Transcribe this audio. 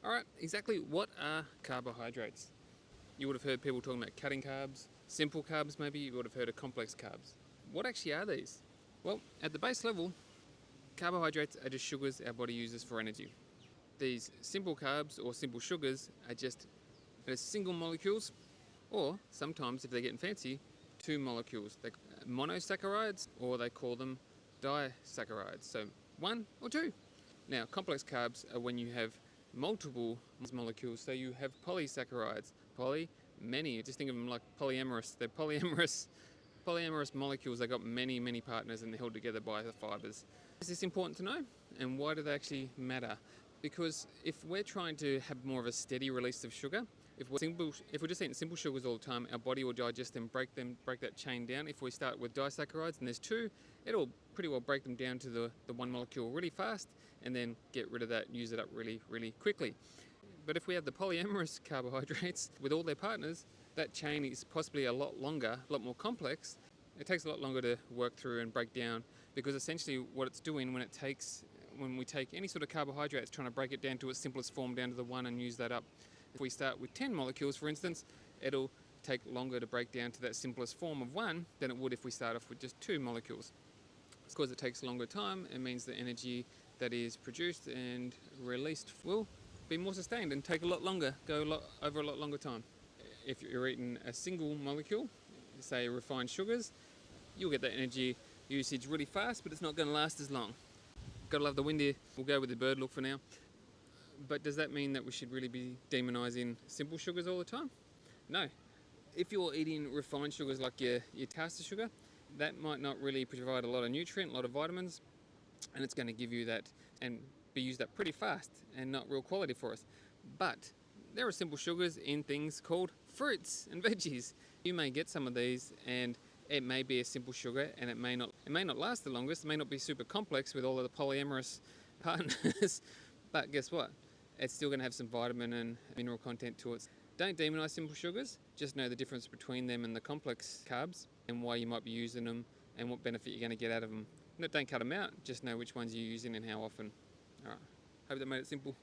Alright, exactly what are carbohydrates? You would have heard people talking about cutting carbs, simple carbs maybe, you would have heard of complex carbs. What actually are these? Well, at the base level, carbohydrates are just sugars our body uses for energy. These simple carbs or simple sugars are just single molecules, or sometimes, if they're getting fancy, two molecules. They're monosaccharides, or they call them disaccharides. So one or two. Now, complex carbs are when you have multiple molecules. So you have polysaccharides. Many. Just think of them like polyamorous. They're polyamorous molecules. They've got many partners and they're held together by the fibers. Is this important to know? And why do they actually matter? Because if we're trying to have more of a steady release of sugar, if we're just eating simple sugars all the time, our body will digest them, break that chain down. If we start with disaccharides and there's two, it'll pretty well break them down to the one molecule really fast and then get rid of that and use it up really quickly. But if we have the polyamorous carbohydrates with all their partners, that chain is possibly a lot longer, a lot more complex. It takes a lot longer to work through and break down, because essentially what it's doing when we take any sort of carbohydrate, it's trying to break it down to its simplest form, down to the one, and use that up. If we start with 10 molecules, for instance, it'll take longer to break down to that simplest form of one than it would if we start off with just 2 molecules. Because it takes a longer time, it means the energy that is produced and released will be more sustained and take a lot longer, over a lot longer time. If you're eating a single molecule, say refined sugars, you'll get that energy usage really fast, but it's not going to last as long. Gotta love the wind here. We'll go with the bird look for now. But does that mean that we should really be demonizing simple sugars all the time? No. If you're eating refined sugars like your caster sugar, that might not really provide a lot of nutrient, a lot of vitamins, and it's going to give you that and be used up pretty fast and not real quality for us. But there are simple sugars in things called fruits and veggies. You may get some of these and it may be a simple sugar and it may not last the longest. It may not be super complex with all of the polyamorous partners, but guess what? It's still going to have some vitamin and mineral content to it. Don't demonize simple sugars, just know the difference between them and the complex carbs and why you might be using them and what benefit you're going to get out of them. Don't cut them out, just know which ones you're using and how often. Alright, hope that made it simple.